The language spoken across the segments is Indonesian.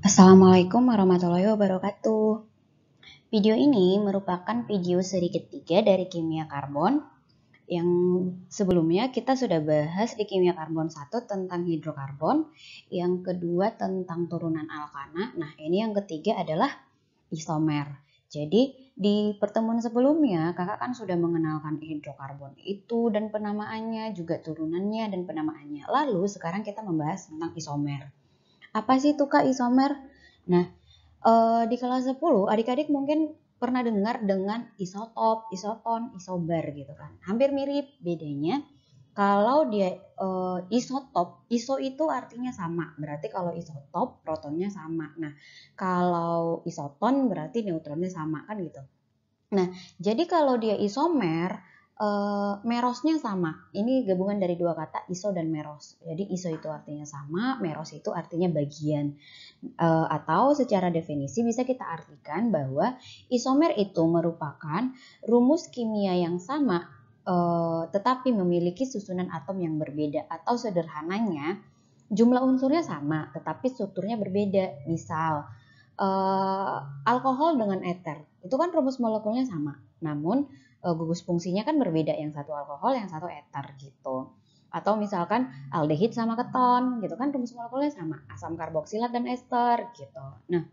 Assalamualaikum warahmatullahi wabarakatuh. Video ini merupakan video seri ketiga dari kimia karbon. Yang sebelumnya kita sudah bahas di kimia karbon 1 tentang hidrokarbon, yang kedua tentang turunan alkana. Nah, ini yang ketiga adalah isomer. Jadi, di pertemuan sebelumnya kakak kan sudah mengenalkan hidrokarbon itu dan penamaannya, juga turunannya dan penamaannya. Lalu sekarang kita membahas tentang isomer. Apa sih itu Kak isomer? Nah, di kelas 10 adik-adik mungkin pernah dengar dengan isotop, isoton, isobar gitu kan. Hampir mirip, bedanya kalau dia isotop, iso itu artinya sama. Berarti kalau isotop protonnya sama. Nah, kalau isoton berarti neutronnya sama kan gitu. Nah, jadi kalau dia isomer, merosnya sama. Ini gabungan dari dua kata iso dan meros. Jadi iso itu artinya sama, meros itu artinya bagian. Atau secara definisi bisa kita artikan bahwa isomer itu merupakan rumus kimia yang sama, tetapi memiliki susunan atom yang berbeda. Atau sederhananya, jumlah unsurnya sama, tetapi strukturnya berbeda. Misal, alkohol dengan eter itu kan rumus molekulnya sama, namun gugus fungsinya kan berbeda, yang satu alkohol yang satu eter gitu. Atau misalkan aldehid sama keton gitu kan rumus molekulnya sama, asam karboksilat dan ester gitu. Nah,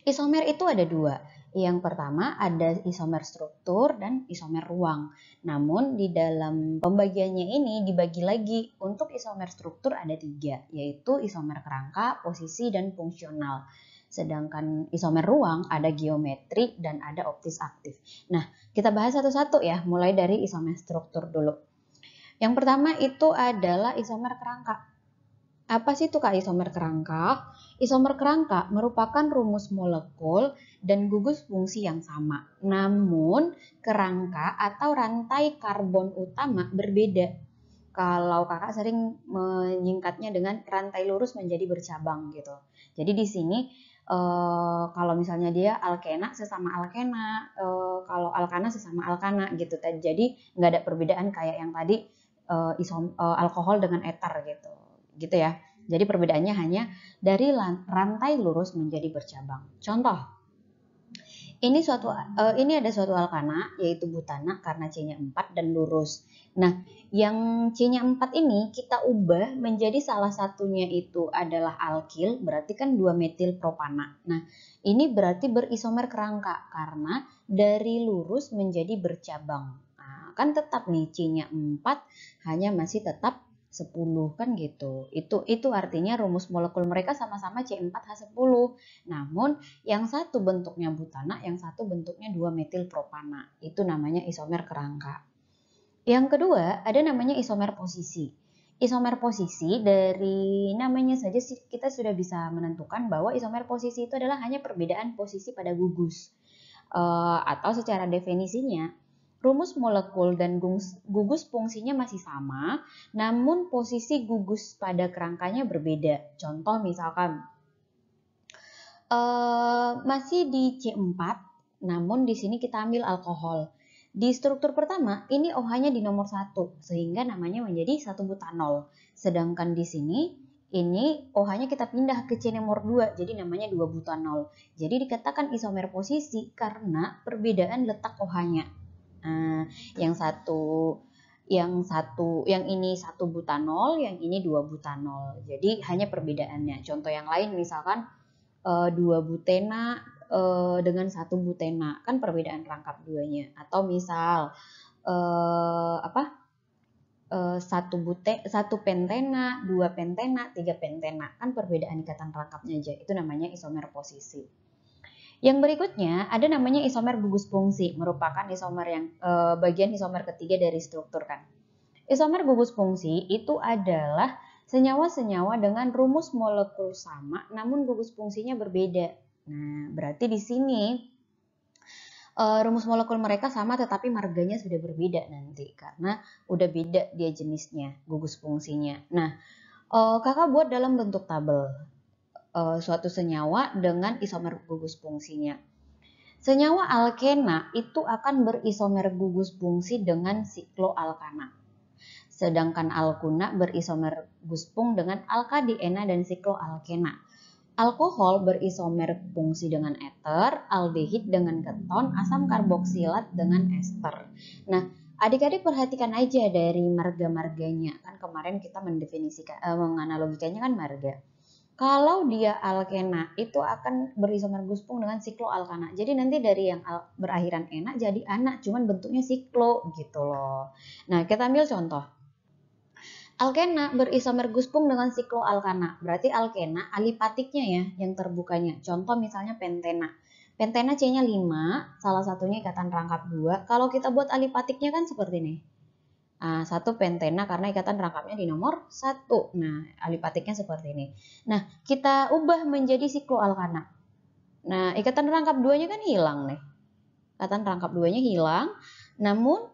isomer itu ada dua. Yang pertama ada isomer struktur dan isomer ruang. Namun di dalam pembagiannya ini dibagi lagi. Untuk isomer struktur ada tiga, yaitu isomer kerangka, posisi, dan fungsional. Sedangkan isomer ruang ada geometrik dan ada optis aktif. Nah, kita bahas satu-satu ya, mulai dari isomer struktur dulu. Yang pertama itu adalah isomer kerangka. Apa sih itu Kak isomer kerangka? Isomer kerangka merupakan rumus molekul dan gugus fungsi yang sama. Namun kerangka atau rantai karbon utama berbeda. Kalau kakak sering menyingkatnya dengan rantai lurus menjadi bercabang gitu. Jadi di sini kalau misalnya dia alkena sesama alkena, kalau alkana sesama alkana gitu. Jadi nggak ada perbedaan kayak yang tadi alkohol dengan eter gitu. Gitu ya. Jadi perbedaannya hanya dari rantai lurus menjadi bercabang. Contoh, ini ada suatu alkana yaitu butana karena C-nya 4 dan lurus. Nah, yang C-nya 4 ini kita ubah menjadi salah satunya itu adalah alkil, berarti kan 2 metil propana. Nah, ini berarti berisomer kerangka karena dari lurus menjadi bercabang. Nah, kan tetap nih C-nya 4 hanya masih tetap 10 kan gitu. Itu artinya rumus molekul mereka sama-sama C4H10. Namun yang satu bentuknya butana, yang satu bentuknya 2 metil propana. Itu namanya isomer kerangka. Yang kedua, ada namanya isomer posisi. Isomer posisi dari namanya saja kita sudah bisa menentukan bahwa isomer posisi itu adalah hanya perbedaan posisi pada gugus. Atau secara definisinya, rumus molekul dan gugus fungsinya masih sama, namun posisi gugus pada kerangkanya berbeda. Contoh misalkan, masih di C4, namun di sini kita ambil alkohol. Di struktur pertama, ini OH-nya di nomor 1, sehingga namanya menjadi 1 butanol. Sedangkan di sini, ini OH-nya kita pindah ke C nomor 2, jadi namanya 2 butanol. Jadi dikatakan isomer posisi karena perbedaan letak OH-nya. Yang ini 1 butanol, yang ini 2 butanol. Jadi hanya perbedaannya. Contoh yang lain misalkan 2 butena dengan 1 butena, kan perbedaan rangkap duanya. Atau misal 1 pentena, 2 pentena, 3 pentena, kan perbedaan ikatan rangkapnya aja. Itu namanya isomer posisi. Yang berikutnya ada namanya isomer gugus fungsi, merupakan isomer yang bagian isomer ketiga dari struktur kan. Isomer gugus fungsi itu adalah senyawa-senyawa dengan rumus molekul sama namun gugus fungsinya berbeda. Nah, berarti di sini rumus molekul mereka sama tetapi marganya sudah berbeda nanti karena udah beda dia jenisnya, gugus fungsinya. Nah, kakak buat dalam bentuk tabel suatu senyawa dengan isomer gugus fungsinya. Senyawa alkena itu akan berisomer gugus fungsi dengan sikloalkana. Sedangkan alkuna berisomer guspung dengan alkadiena dan sikloalkena. Alkohol berisomer fungsi dengan eter, aldehid dengan keton, asam karboksilat dengan ester. Nah, adik-adik perhatikan aja dari marga-marganya. Kan kemarin kita mendefinisikan, menganalogikannya kan marga. Kalau dia alkena itu akan berisomer guspung dengan sikloalkana. Jadi nanti dari yang berakhiran ena jadi ana, cuman bentuknya siklo gitu loh. Nah, kita ambil contoh. Alkena berisomer guspung dengan sikloalkana. Berarti alkena alipatiknya ya yang terbukanya. Contoh misalnya pentena. Pentena C-nya 5, salah satunya ikatan rangkap 2. Kalau kita buat alipatiknya kan seperti ini. Nah, 1 pentena karena ikatan rangkapnya di nomor 1. Nah, alipatiknya seperti ini. Nah, kita ubah menjadi sikloalkana. Nah, ikatan rangkap 2-nya kan hilang nih. Ikatan rangkap 2-nya hilang. Namun,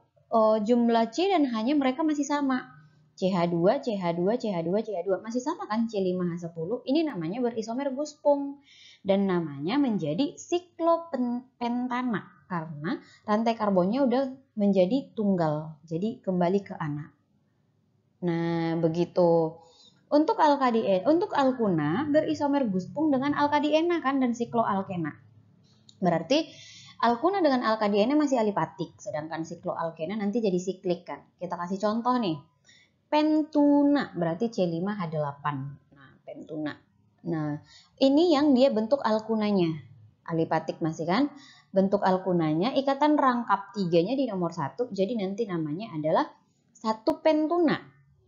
jumlah C dan H-nya mereka masih sama. CH2, CH2, CH2, CH2. Masih sama kan C5H10. Ini namanya berisomer guspung. Dan namanya menjadi siklopentana. Karena rantai karbonnya udah menjadi tunggal. Jadi kembali ke ana. Nah, begitu. Untuk untuk alkuna berisomer guspung dengan alkadiena kan dan sikloalkena. Berarti alkuna dengan alkadiena masih alipatik, sedangkan sikloalkena nanti jadi siklik kan. Kita kasih contoh nih. Pentuna berarti C5H8. Nah, pentuna. Nah, ini yang dia bentuk alkunanya. Alipatik masih kan? Bentuk alkunanya ikatan rangkap 3-nya di nomor 1, jadi nanti namanya adalah 1 pentuna.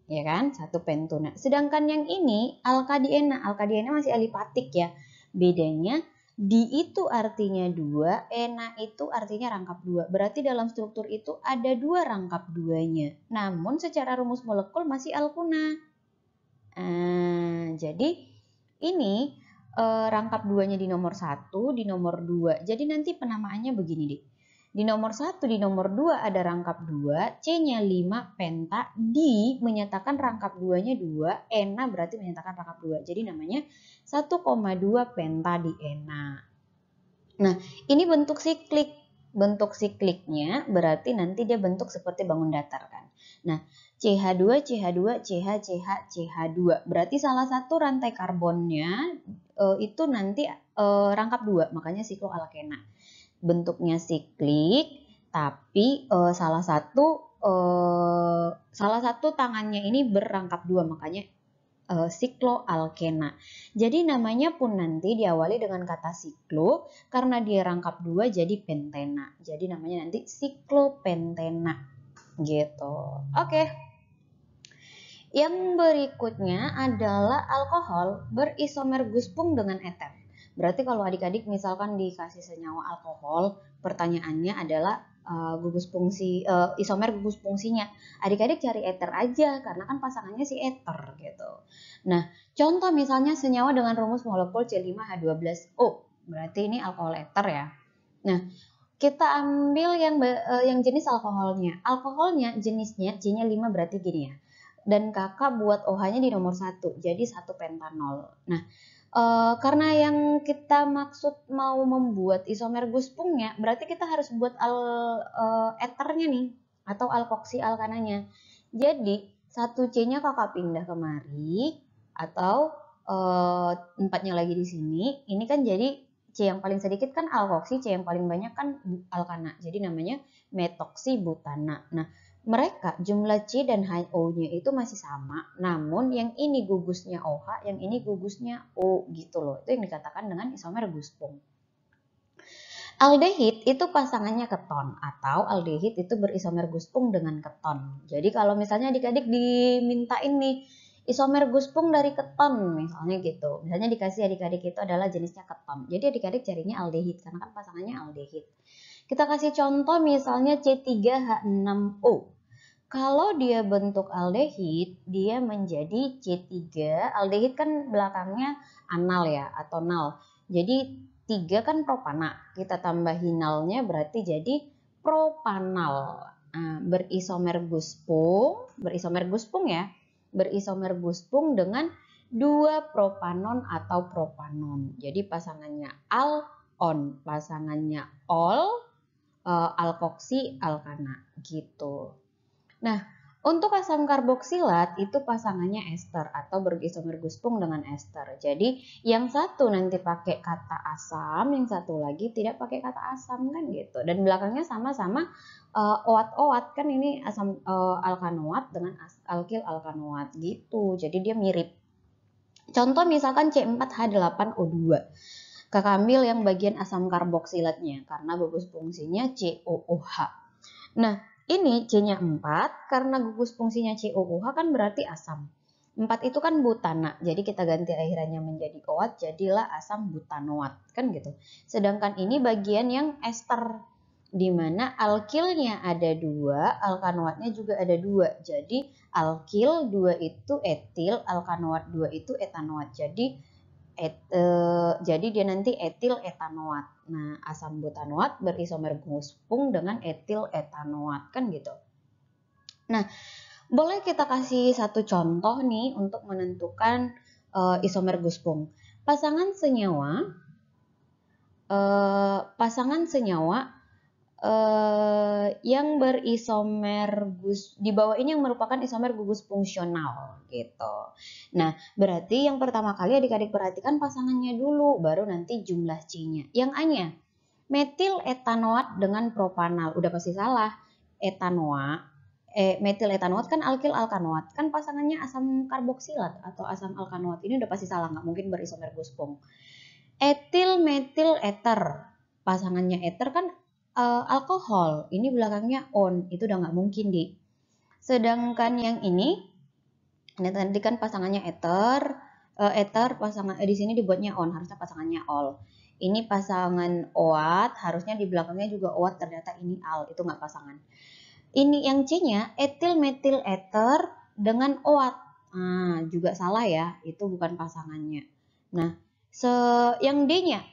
Ya kan? 1 pentuna. Sedangkan yang ini alkadiena. Alkadiena masih alipatik ya. Bedanya di itu artinya 2, ena itu artinya rangkap 2. Berarti dalam struktur itu ada 2 rangkap 2-nya. Namun secara rumus molekul masih alkuna. Jadi ini rangkap 2-nya di nomor 1, di nomor 2. Jadi nanti penamaannya begini deh. Di nomor 1, di nomor 2 ada rangkap 2, C-nya 5 penta, di menyatakan rangkap 2-nya 2, ena berarti menyatakan rangkap 2. Jadi namanya 1,2 penta di ena. Nah, ini bentuk siklik. Bentuk sikliknya berarti nanti dia bentuk seperti bangun datar kan. Nah, CH2, CH2, CH, CH, CH2. Berarti salah satu rantai karbonnya itu nanti rangkap 2, makanya sikloalkena. Bentuknya siklik, tapi salah satu tangannya ini berangkap 2, makanya sikloalkena. Jadi namanya pun nanti diawali dengan kata siklo, karena dia rangkap 2 jadi pentena. Jadi namanya nanti siklopentena gitu. Oke. Yang berikutnya adalah alkohol berisomer guspung dengan eter. Berarti kalau adik-adik misalkan dikasih senyawa alkohol, pertanyaannya adalah isomer gugus fungsinya. Adik-adik cari eter aja karena kan pasangannya si eter gitu. Nah, contoh misalnya senyawa dengan rumus molekul C5H12O. Berarti ini alkohol eter ya. Nah, kita ambil yang jenis alkoholnya. Alkoholnya jenisnya C-nya 5 berarti gini ya. Dan kakak buat OH-nya di nomor 1, jadi 1 pentanol. Nah, karena yang kita maksud mau membuat isomer guspungnya, berarti kita harus buat eternya nih, atau alkoksi alkananya. Jadi, 1C-nya kakak pindah kemari, atau 4-nya lagi di sini. Ini kan jadi C yang paling sedikit kan alkoksi, C yang paling banyak kan alkana. Jadi namanya metoksibutana. Nah, mereka jumlah C dan HO-nya itu masih sama, namun yang ini gugusnya OH, yang ini gugusnya O gitu loh. Itu yang dikatakan dengan isomer guspung. Aldehid itu pasangannya keton, atau aldehid itu berisomer guspung dengan keton. Jadi kalau misalnya adik-adik dimintain nih isomer guspung dari keton misalnya gitu. Misalnya dikasih adik-adik itu adalah jenisnya keton. Jadi adik-adik carinya aldehid karena kan pasangannya aldehid. Kita kasih contoh misalnya C3H6O. Kalau dia bentuk aldehid, dia menjadi C3. Aldehid kan belakangnya anal ya atau nal. Jadi 3 kan propana. Kita tambahin nalnya berarti jadi propanal. Nah, berisomer guspung ya. Berisomer guspung dengan 2 propanon atau propanon. Jadi pasangannya al-on, pasangannya ol, alkoksi alkana gitu. Nah, Untuk asam karboksilat itu pasangannya ester atau berisomer Guspung dengan ester. Jadi yang satu nanti pakai kata asam, yang satu lagi tidak pakai kata asam kan gitu. Dan belakangnya sama-sama OAT-OAT kan ini asam alkanoat dengan alkil alkanoat gitu. Jadi dia mirip. Contoh misalkan C4H8O2. Kakak ambil yang bagian asam karboksilatnya karena gugus fungsinya COOH. Nah, ini C-nya 4 karena gugus fungsinya COOH kan berarti asam. 4 itu kan butana, jadi kita ganti akhirannya menjadi OAT, jadilah asam butanoat, kan gitu. Sedangkan ini bagian yang ester, di mana alkilnya ada 2, alkanoatnya juga ada 2. Jadi alkil 2 itu etil, alkanoat 2 itu etanoat. Jadi dia nanti etil etanoat. Nah, asam butanoat berisomer Guspung dengan etil etanoat kan gitu. Nah, boleh kita kasih satu contoh nih untuk menentukan isomer Guspung. Pasangan senyawa yang berisomer di bawah ini yang merupakan isomer gugus fungsional gitu. Nah, berarti yang pertama kali adik-adik perhatikan pasangannya dulu, baru nanti jumlah C-nya. Yang A-nya, metil etanoat dengan propanal. Udah pasti salah. Metil etanoat kan alkil alkanoat. Kan pasangannya asam karboksilat atau asam alkanoat. Ini udah pasti salah, nggak mungkin berisomer Guspung. Etil metil eter. Pasangannya eter kan alkohol, ini belakangnya on, itu udah nggak mungkin di. Sedangkan yang ini tadi kan pasangannya ether pasangan di sini dibuatnya on, harusnya pasangannya all. Ini pasangan OAT, harusnya di belakangnya juga OAT, ternyata ini al, itu nggak pasangan. Ini yang C-nya etil metil ether dengan OAT. Nah, juga salah ya, itu bukan pasangannya. Nah, yang D-nya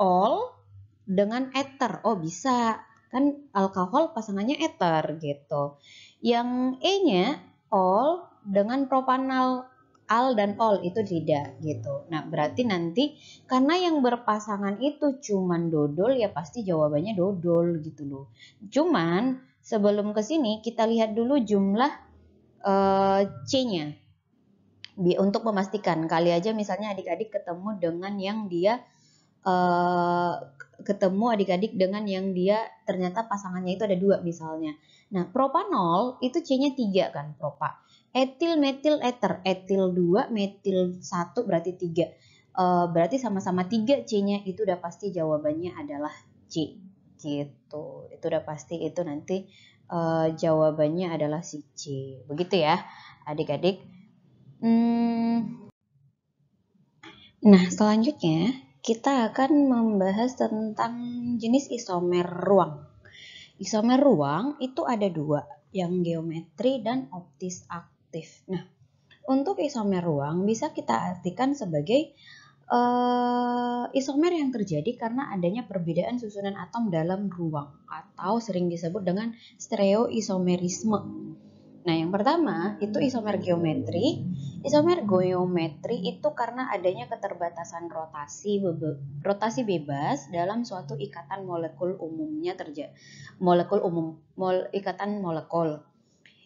all dengan ether. Oh, bisa. Kan alkohol pasangannya ether gitu. Yang E-nya all dengan propanal, al dan ol itu tidak gitu. Nah, berarti nanti karena yang berpasangan itu cuman dodol, ya pasti jawabannya dodol gitu loh. Cuman sebelum ke sini kita lihat dulu jumlah C-nya. Untuk memastikan, kali aja misalnya adik-adik ketemu dengan yang dia ternyata pasangannya itu ada 2 misalnya. Nah, propanol itu C-nya 3 kan, propa. Etil metil ether, etil 2 metil 1 berarti 3. Berarti sama-sama 3 C-nya, itu udah pasti jawabannya adalah C gitu. Itu udah pasti, itu nanti jawabannya adalah si C. Begitu ya adik-adik. Nah, selanjutnya kita akan membahas tentang jenis isomer ruang. Isomer ruang itu ada 2, yang geometri dan optis aktif. Nah, untuk isomer ruang bisa kita artikan sebagai isomer yang terjadi karena adanya perbedaan susunan atom dalam ruang atau sering disebut dengan stereoisomerisme. Nah, yang pertama itu isomer geometri. Isomer geometri itu karena adanya keterbatasan rotasi bebas dalam suatu ikatan molekul ikatan molekul.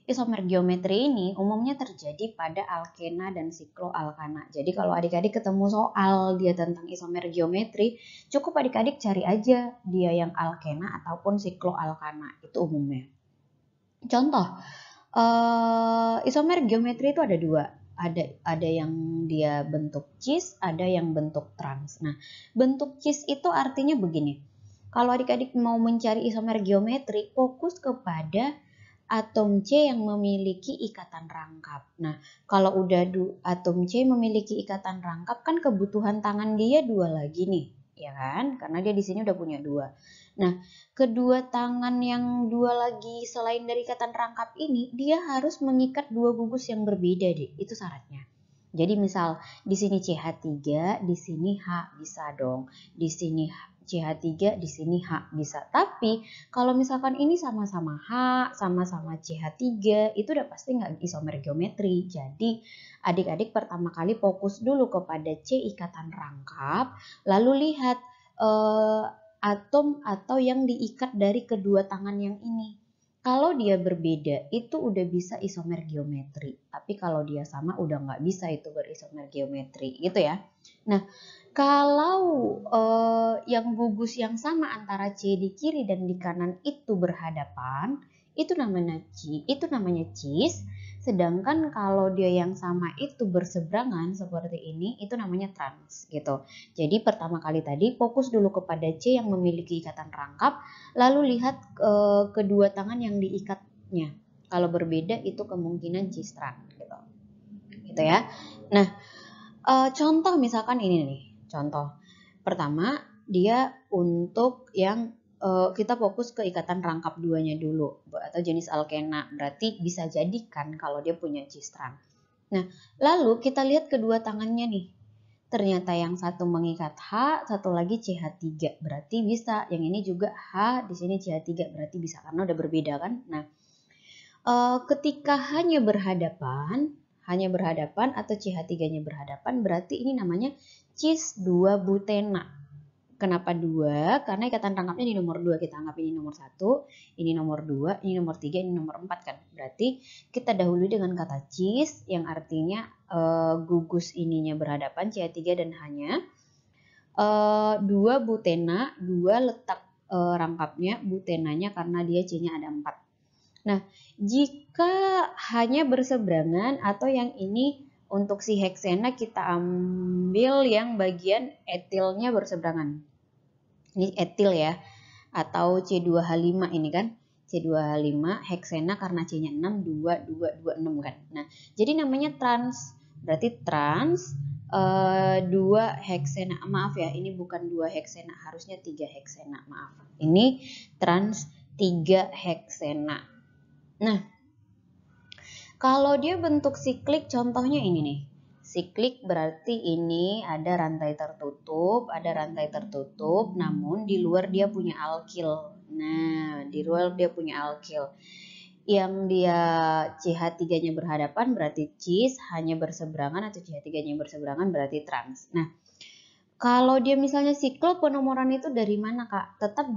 Isomer geometri ini umumnya terjadi pada alkena dan sikloalkana. Jadi kalau adik-adik ketemu soal dia tentang isomer geometri, cukup adik-adik cari aja dia yang alkena ataupun sikloalkana, itu umumnya. Contoh, isomer geometri itu ada 2. Ada yang dia bentuk cis, ada yang bentuk trans. Nah, bentuk cis itu artinya begini. Kalau adik-adik mau mencari isomer geometri, fokus kepada atom C yang memiliki ikatan rangkap. Nah, kalau udah atom C memiliki ikatan rangkap, kan kebutuhan tangan dia 2 lagi nih, ya kan? Karena dia di sini udah punya 2. Nah, kedua tangan yang 2 lagi selain dari ikatan rangkap ini, dia harus mengikat 2 gugus yang berbeda deh. Itu syaratnya. Jadi misal di sini CH3, di sini H, bisa dong. Di sini CH3, di sini H, bisa. Tapi kalau misalkan ini sama-sama H, sama-sama CH3, itu udah pasti nggak isomer geometri. Jadi adik-adik pertama kali fokus dulu kepada C ikatan rangkap, lalu lihat atom atau yang diikat dari kedua tangan yang ini. Kalau dia berbeda itu udah bisa isomer geometri, tapi kalau dia sama udah nggak bisa itu berisomer geometri gitu ya. Nah, kalau yang gugus yang sama antara C di kiri dan di kanan itu berhadapan, itu namanya cis. Sedangkan kalau dia yang sama itu berseberangan seperti ini, itu namanya trans gitu. Jadi pertama kali tadi fokus dulu kepada C yang memiliki ikatan rangkap, lalu lihat kedua tangan yang diikatnya. Kalau berbeda itu kemungkinan cis-trans gitu. Gitu ya. Nah, contoh misalkan ini nih. Contoh. Pertama, dia untuk yang kita fokus ke ikatan rangkap duanya dulu atau jenis alkena. Berarti bisa jadikan kalau dia punya cis-trans. Nah, lalu kita lihat kedua tangannya nih. Ternyata yang satu mengikat H, satu lagi CH3. Berarti bisa. Yang ini juga H, di sini CH3. Berarti bisa karena udah berbeda kan. Nah, ketika hanya berhadapan atau CH3-nya berhadapan, berarti ini namanya cis 2 butena. Kenapa 2? Karena ikatan rangkapnya di nomor 2. Kita anggap ini nomor 1, ini nomor 2, ini nomor 3, ini nomor 4 kan. Berarti kita dahului dengan kata cis yang artinya gugus ininya berhadapan, CH3 dan H-nya. 2 butena, 2 letak rangkapnya, butenanya karena dia C-nya ada 4. Nah, jika hanya berseberangan atau yang ini untuk si heksena kita ambil yang bagian etilnya berseberangan. Ini etil ya, atau C2H5 ini kan. C2H5 heksena karena C-nya 6, 2, 2, 2, 6 kan. Nah, jadi namanya trans. Berarti trans 2 heksena. Maaf ya, ini bukan 2 heksena, harusnya 3 heksena. Maaf. Ini trans 3 heksena. Nah, kalau dia bentuk siklik, contohnya ini nih. Siklik berarti ini ada rantai tertutup, namun di luar dia punya alkil. Nah, di luar dia punya alkil. Yang dia CH3-nya berhadapan berarti cis, hanya berseberangan atau CH3-nya berseberangan berarti trans. Nah, kalau dia misalnya siklo, penomoran itu dari mana Kak? Tetap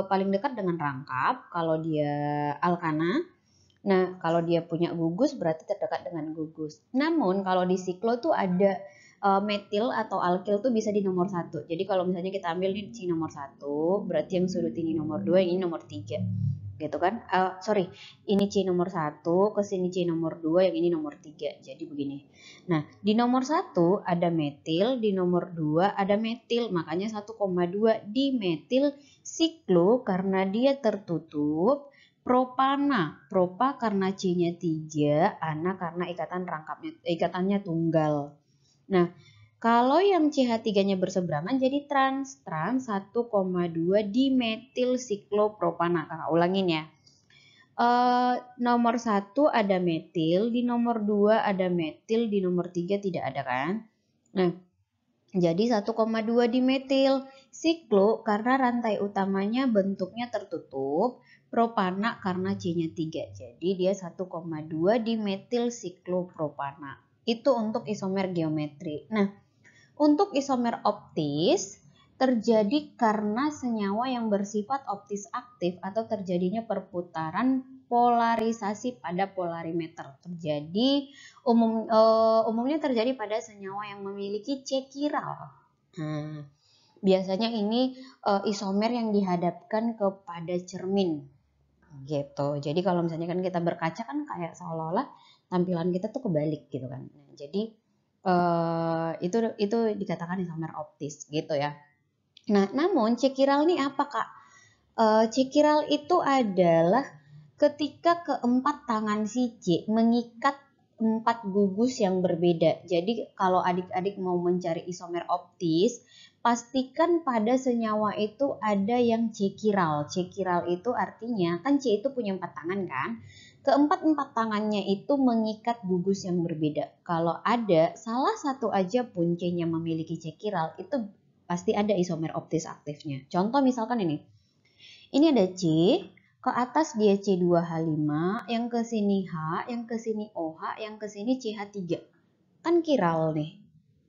paling dekat dengan rangkap. Kalau dia alkana, nah kalau dia punya gugus berarti terdekat dengan gugus. Namun kalau di siklo tuh ada metil atau alkil tuh bisa di nomor 1. Jadi kalau misalnya kita ambil nih C nomor 1, berarti yang sudut ini nomor 2, yang ini nomor 3. Gitu kan? Sorry, ini C nomor 1, ke sini C nomor 2, yang ini nomor 3. Jadi begini. Nah, di nomor 1 ada metil, di nomor 2 ada metil. Makanya 1,2 di metil siklo karena dia tertutup. Propana, propa karena C-nya 3, ana karena ikatannya tunggal. Nah, kalau yang CH3-nya berseberangan jadi trans 1,2 dimetil siklopropana. Kakak ulangin ya. Nomor 1 ada metil, di nomor 2 ada metil, di nomor 3 tidak ada kan. Nah, jadi 1,2 dimetil siklo karena rantai utamanya bentuknya tertutup, propana karena C-nya 3. Jadi dia 1,2 dimetil siklopropana. Itu untuk isomer geometri. Nah, untuk isomer optis terjadi karena senyawa yang bersifat optis aktif atau terjadinya perputaran polarisasi pada polarimeter. Umumnya terjadi pada senyawa yang memiliki C chiral. Biasanya ini isomer yang dihadapkan kepada cermin gitu. Jadi kalau misalnya kan kita berkaca kan kayak seolah-olah tampilan kita tuh kebalik gitu kan. Nah, jadi itu dikatakan isomer optis gitu ya. Nah, namun C chiral ini apa Kak? C chiral itu adalah ketika keempat tangan si C mengikat 4 gugus yang berbeda. Jadi kalau adik-adik mau mencari isomer optis, pastikan pada senyawa itu ada yang C chiral. C chiral itu artinya kan C itu punya 4 tangan kan? Keempat tangannya itu mengikat gugus yang berbeda. Kalau ada salah satu aja pun C-nya memiliki C chiral, itu pasti ada isomer optis aktifnya. Contoh misalkan ini. Ini ada C, ke atas dia C2H5, yang ke sini H, yang ke sini OH, yang ke sini CH3. Kan chiral nih.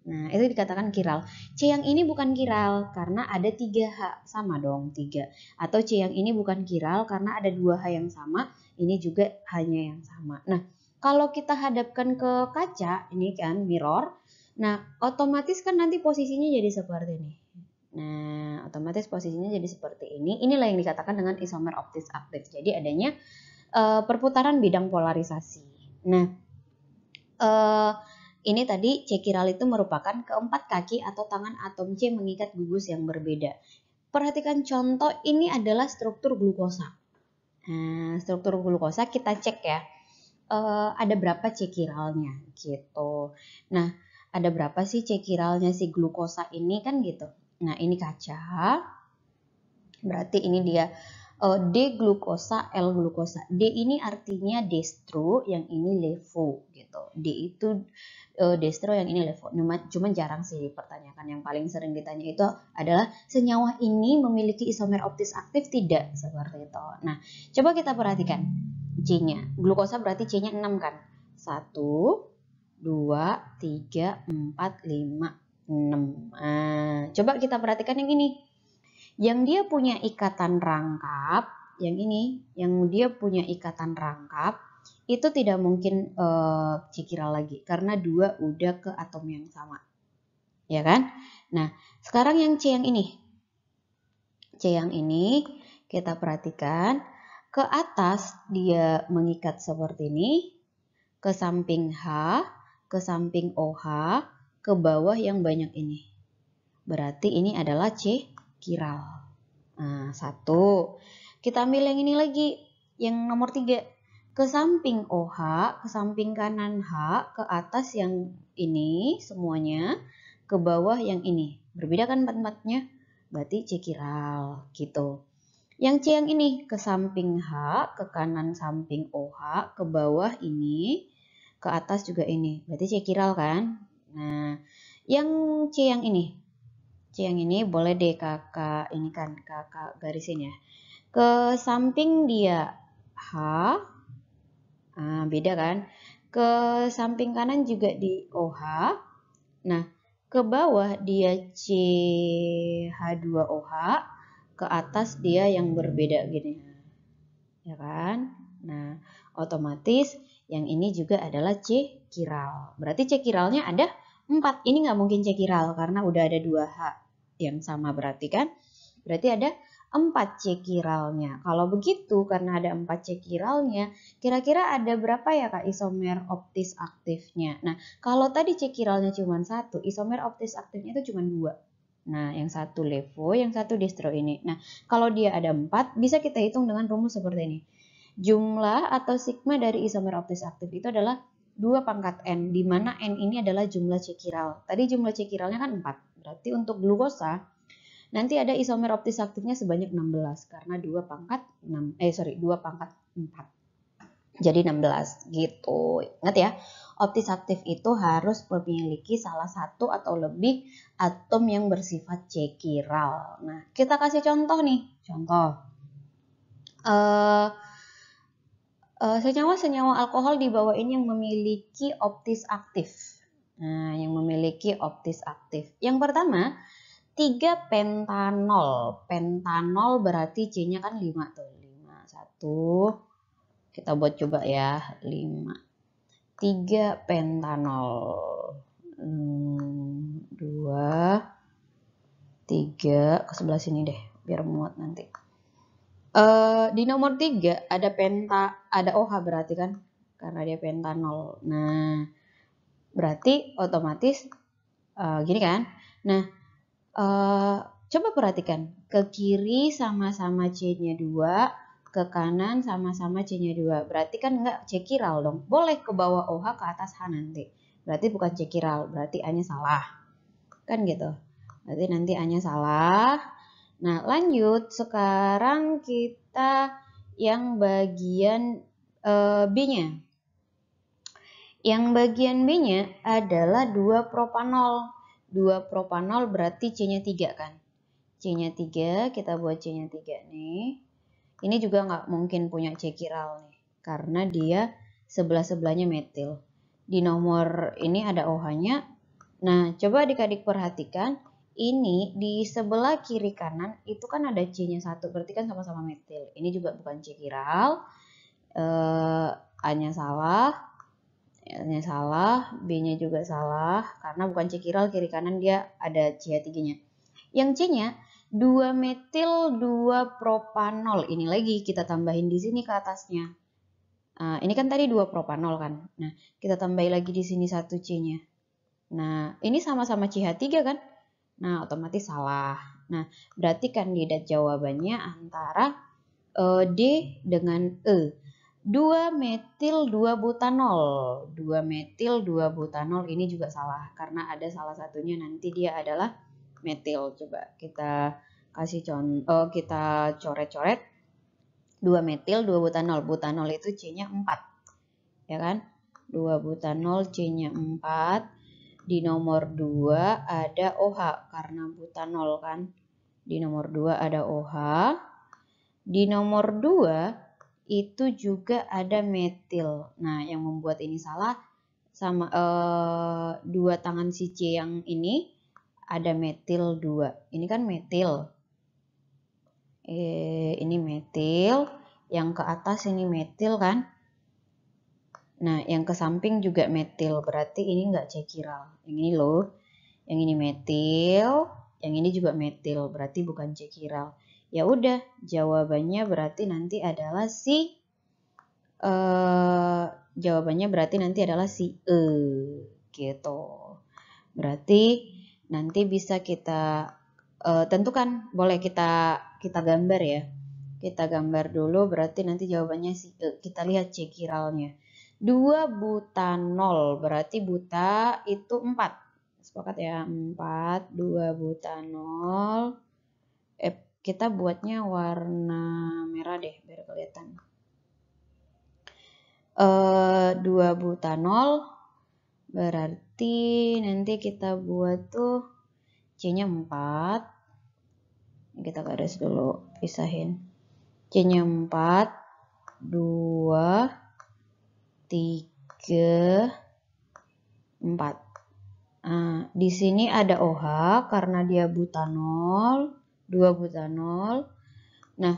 Nah, itu dikatakan kiral. C yang ini bukan kiral karena ada 3H. Sama dong, 3. Atau C yang ini bukan kiral karena ada 2H yang sama. Ini juga hanya yang sama. Nah, kalau kita hadapkan ke kaca, ini kan mirror. Nah, otomatis kan nanti posisinya jadi seperti ini. Nah, otomatis posisinya jadi seperti ini. Inilah yang dikatakan dengan isomer optis aktif. Jadi adanya perputaran bidang polarisasi. Nah, ini tadi C kiral itu merupakan keempat kaki atau tangan atom C mengikat gugus yang berbeda. Perhatikan contoh, ini adalah struktur glukosa. Nah, struktur glukosa kita cek ya. Ada berapa C kiralnya gitu. Nah, ada berapa sih C kiralnya si glukosa ini kan gitu. Nah, ini kaca. Berarti ini dia D glukosa, L glukosa. D ini artinya destro, yang ini levo gitu. D itu destro, yang ini levo. Cuma jarang sih dipertanyakan. Yang paling sering ditanya itu adalah senyawa ini memiliki isomer optis aktif tidak, seperti itu. Nah, coba kita perhatikan C-nya. Glukosa berarti C-nya 6 kan? 1, 2, 3, 4, 5, 6. Nah, coba kita perhatikan yang ini. Yang dia punya ikatan rangkap, yang ini, yang dia punya ikatan rangkap, itu tidak mungkin C kiral lagi, karena 2 udah ke atom yang sama. Ya kan? Nah, sekarang yang C yang ini. C yang ini, kita perhatikan, ke atas dia mengikat seperti ini, ke samping H, ke samping OH, ke bawah yang banyak ini. Berarti ini adalah C kiral. Nah, 1. Kita ambil yang ini lagi, yang nomor 3. Ke samping OH, ke samping kanan H, ke atas yang ini semuanya, ke bawah yang ini. Berbeda kan tempatnya? Berarti C kiral gitu. Yang C yang ini, ke samping H, ke kanan samping OH, ke bawah ini, ke atas juga ini. Berarti C kiral kan? Nah, yang C yang ini. C yang ini boleh deh kakak ini kan kakak garisin ya. Ke samping dia H, beda kan? Ke samping kanan juga di OH. Nah, ke bawah dia CH2OH, ke atas dia yang berbeda gini. Ya kan? Nah, otomatis yang ini juga adalah C kiral. Berarti C kiralnya ada 4. Ini nggak mungkin C kiral karena udah ada 2H yang sama berarti kan. Berarti ada 4 C kiralnya. Kalau begitu karena ada 4 C kiralnya, kira-kira ada berapa ya Kak isomer optis aktifnya? Nah, kalau tadi C kiralnya cuma 1, isomer optis aktifnya itu cuma 2. Nah, yang satu levo, yang satu destro ini. Nah, kalau dia ada 4, bisa kita hitung dengan rumus seperti ini. Jumlah atau sigma dari isomer optis aktif itu adalah 2 pangkat N, di mana N ini adalah jumlah C kiral. Tadi jumlah C kiralnya kan 4. Berarti untuk glukosa, nanti ada isomer optis aktifnya sebanyak 16, karena 2 pangkat 4. Jadi 16 gitu. Ingat ya, optis aktif itu harus memiliki salah satu atau lebih atom yang bersifat C kiral. Nah, kita kasih contoh nih. Contoh. Senyawa-senyawa alkohol di bawah ini yang memiliki optis aktif. Nah, yang memiliki optis aktif. Yang pertama, 3 pentanol. Pentanol berarti C-nya kan 5 tuh. 5, 1. Kita buat coba ya, 5. 3 pentanol. 2, 3, ke sebelah sini deh, biar muat nanti. Di nomor 3 ada OH berarti kan, karena dia pentanol. Nah, berarti otomatis gini kan. Nah, coba perhatikan, ke kiri sama-sama C-nya 2, ke kanan sama-sama C-nya 2. Berarti kan enggak C kiral dong. Boleh ke bawah OH, ke atas H nanti. Berarti bukan C kiral, berarti A-nya salah. Kan gitu. Berarti nanti A-nya salah. Nah, lanjut. Sekarang kita yang bagian B-nya. Yang bagian B-nya adalah 2 propanol. 2 propanol berarti C-nya 3 kan. C-nya 3, kita buat C-nya 3 nih. Ini juga nggak mungkin punya C kiral nih, karena dia sebelah-sebelahnya metil. Di nomor ini ada OH-nya, Nah, coba adik-adik perhatikan, ini di sebelah kiri kanan itu kan ada C-nya 1, berarti kan sama-sama metil. Ini juga bukan C chiral, A-nya salah, A-nya salah, B-nya juga salah, karena bukan C chiral, kiri kanan dia ada CH3-nya. Yang C-nya 2 metil 2 propanol. Ini lagi kita tambahin di sini ke atasnya. Nah, ini kan tadi 2 propanol kan. Nah, kita tambahin lagi di sini 1 C-nya. Nah, ini sama-sama CH3 kan? Nah, otomatis salah. Nah, berarti kandidat jawabannya antara D dengan E. 2 metil 2 butanol. 2 metil 2 butanol ini juga salah karena ada salah satunya nanti dia adalah metil. Coba kita kasih contoh, kita coret-coret. 2 metil 2 butanol. Butanol itu C-nya 4. Ya kan? 2 butanol C-nya 4. Di nomor 2 ada OH karena butanol kan. Di nomor 2 ada OH. Di nomor 2 itu juga ada metil. Nah, yang membuat ini salah sama dua tangan si C yang ini ada metil 2. Ini kan metil. Ini metil, yang ke atas ini metil kan. Nah, yang ke samping juga metil, berarti ini enggak C chiral. Yang ini loh, yang ini metil, yang ini juga metil, berarti bukan C chiral. Ya udah, jawabannya berarti nanti adalah si E gitu. Berarti nanti bisa kita tentukan, boleh kita gambar ya. Kita gambar dulu, berarti nanti jawabannya si E. Kita lihat C chiralnya. 2 butanol, berarti buta itu 4. Sepakat ya, 4, 2 butanol. Kita buatnya warna merah deh, biar kelihatan. 2 butanol, berarti nanti kita buat tuh C-nya 4. Kita garis dulu, pisahin. C-nya 4, 2, 3, 4. Nah, di sini ada OH karena dia butanol, 2 butanol. Nah,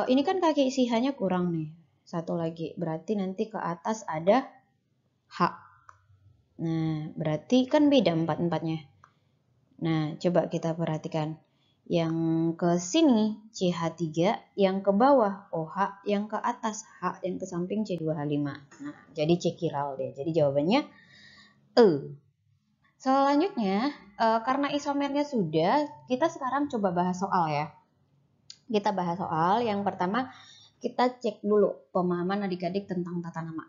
ini kan kaki si H-nya kurang nih. Satu lagi, berarti nanti ke atas ada H. Nah, berarti kan beda 4-4-nya. Nah, coba kita perhatikan. Yang ke sini CH3, yang ke bawah OH, yang ke atas H, yang ke samping C2H5. Nah, jadi C chiral deh. Jadi jawabannya E. Selanjutnya, karena isomernya sudah, kita sekarang coba bahas soal ya. Kita bahas soal. Yang pertama, kita cek dulu pemahaman adik-adik tentang tata nama.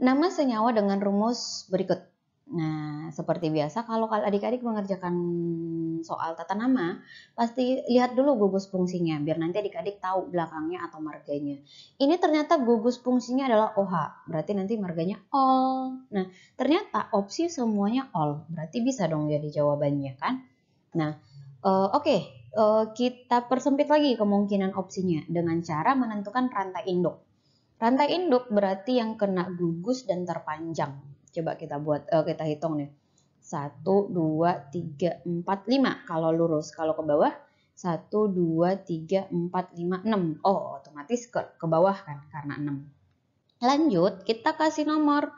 Nama senyawa dengan rumus berikut. Nah, seperti biasa kalau adik-adik mengerjakan soal tata nama, pasti lihat dulu gugus fungsinya, biar nanti adik-adik tahu belakangnya atau marganya. Ini ternyata gugus fungsinya adalah OH, berarti nanti marganya all. Nah, ternyata opsi semuanya all, berarti bisa dong jadi jawabannya kan? Nah, oke. Kita persempit lagi kemungkinan opsinya dengan cara menentukan rantai induk. Rantai induk berarti yang kena gugus dan terpanjang. Coba kita kita hitung nih. 1, 2, 3, 4, 5 kalau lurus. Kalau ke bawah 1, 2, 3, 4, 5, 6. Oh, otomatis ke bawah kan karena 6. Lanjut, kita kasih nomor.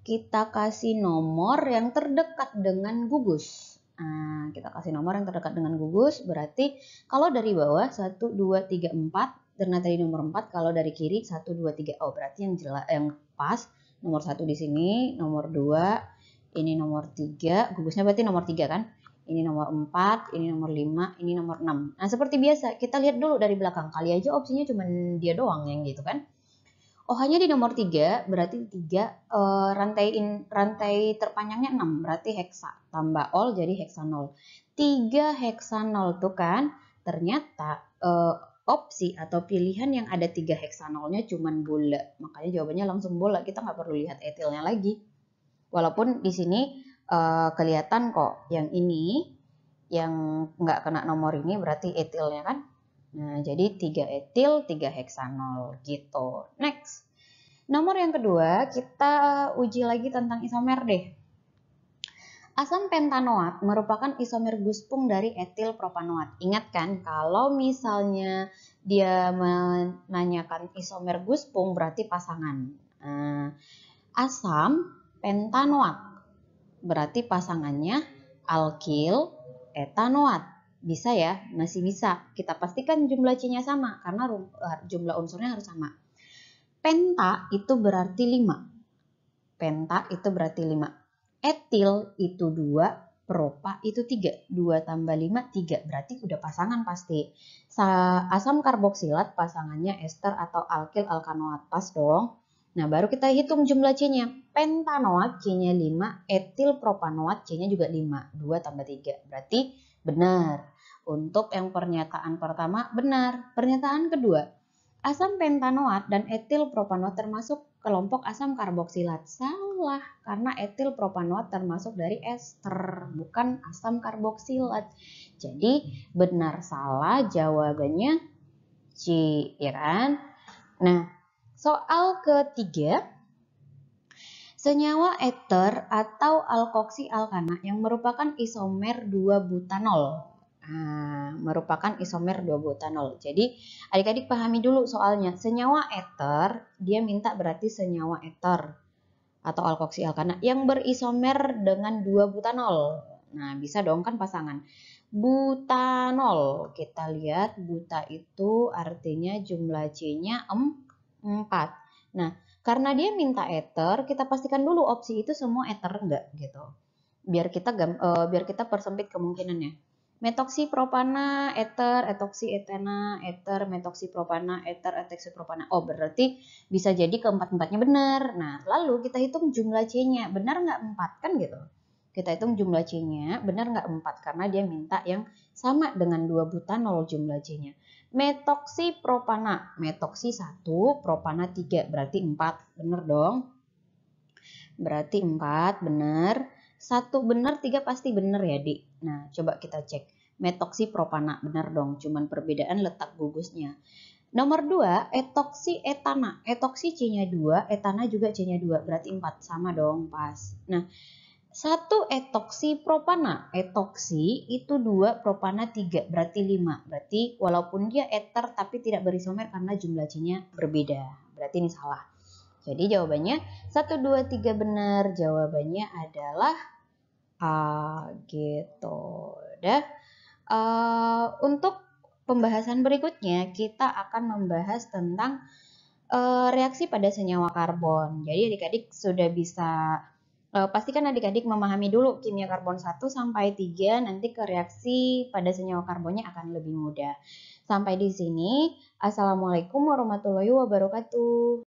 Kita kasih nomor yang terdekat dengan gugus. Nah, kita kasih nomor yang terdekat dengan gugus, berarti kalau dari bawah 1, 2, 3, 4, karena tadi nomor 4, kalau dari kiri 1, 2, 3. Oh, berarti yang pas nomor 1 di sini, nomor 2, ini nomor 3, gugusnya berarti nomor 3 kan? Ini nomor 4, ini nomor 5, ini nomor 6. Nah, seperti biasa, kita lihat dulu dari belakang. Kali aja opsinya cuma dia doang yang gitu kan? OH-nya di nomor 3, berarti 3, rantai terpanjangnya 6, berarti heksa. Tambah ol jadi heksanol. 3 heksanol tuh kan, ternyata opsi atau pilihan yang ada 3 heksanolnya cuman bola. Makanya jawabannya langsung bola, kita nggak perlu lihat etilnya lagi. Walaupun di sini kelihatan kok yang ini, yang nggak kena nomor ini berarti etilnya kan. Nah, jadi 3 etil, 3 heksanol gitu. Next. Nomor yang kedua, kita uji lagi tentang isomer deh. Asam pentanoat merupakan isomer guspung dari etil propanoat. Ingat kan, kalau misalnya dia menanyakan isomer guspung berarti pasangan. Asam pentanoat berarti pasangannya alkil etanoat. Bisa ya, masih bisa. Kita pastikan jumlah C-nya sama karena jumlah unsurnya harus sama. Penta itu berarti 5. Penta itu berarti 5. Etil itu 2, propa itu 3. 2 tambah 5, 3. Berarti udah pasangan pasti. Asam karboksilat pasangannya ester atau alkil alkanoat. Pas dong. Nah, baru kita hitung jumlah C-nya. Pentanoat C-nya 5, etil propanoat C-nya juga 5. 2 tambah 3. Berarti benar. Untuk yang pernyataan pertama benar. Pernyataan kedua, asam pentanoat dan etil propanoat termasuk kelompok asam karboksilat. Salah, karena etil propanoat termasuk dari ester, bukan asam karboksilat. Jadi benar salah jawabannya C, ya kan? Nah, soal ketiga, senyawa eter atau alkoksi alkana yang merupakan isomer 2-butanol. Merupakan isomer 2-butanol. Jadi adik-adik pahami dulu soalnya. Senyawa eter, dia minta berarti senyawa eter atau alkoksi alkana yang berisomer dengan 2-butanol. Nah, bisa dong kan pasangan. Butanol, kita lihat buta itu artinya jumlah C-nya 4. Nah, karena dia minta eter, kita pastikan dulu opsi itu semua eter enggak gitu. Biar kita persempit kemungkinannya. Metoksipropana, eter, etoksietana, eter, metoksipropana, eter, etoksipropana. Oh, berarti bisa jadi keempat-empatnya benar. Nah, lalu kita hitung jumlah C-nya. Benar nggak 4? Kan gitu. Kita hitung jumlah C-nya. Benar nggak 4? Karena dia minta yang sama dengan 2-butanol jumlah C-nya. Metoksipropana. Metoksi 1, propana 3. Berarti 4. Benar dong. Berarti 4. Benar. 1 benar, 3 pasti benar ya, Dik. Nah, coba kita cek. Metoksipropana, benar dong, cuman perbedaan letak gugusnya. Nomor 2, etoksietana. Etoksi C-nya 2, etana juga C-nya 2, berarti 4. Sama dong, pas. Nah, 1 etoksipropana. Etoksi itu 2, propana 3, berarti 5. Berarti walaupun dia eter tapi tidak berisomer karena jumlah C-nya berbeda. Berarti ini salah. Jadi jawabannya 1, 2, 3 benar. Jawabannya adalah A gitu. Udah. Untuk pembahasan berikutnya kita akan membahas tentang reaksi pada senyawa karbon. Jadi adik-adik sudah bisa pastikan adik-adik memahami dulu kimia karbon 1 sampai 3, nanti ke reaksi pada senyawa karbonnya akan lebih mudah. Sampai di sini. Assalamualaikum warahmatullahi wabarakatuh.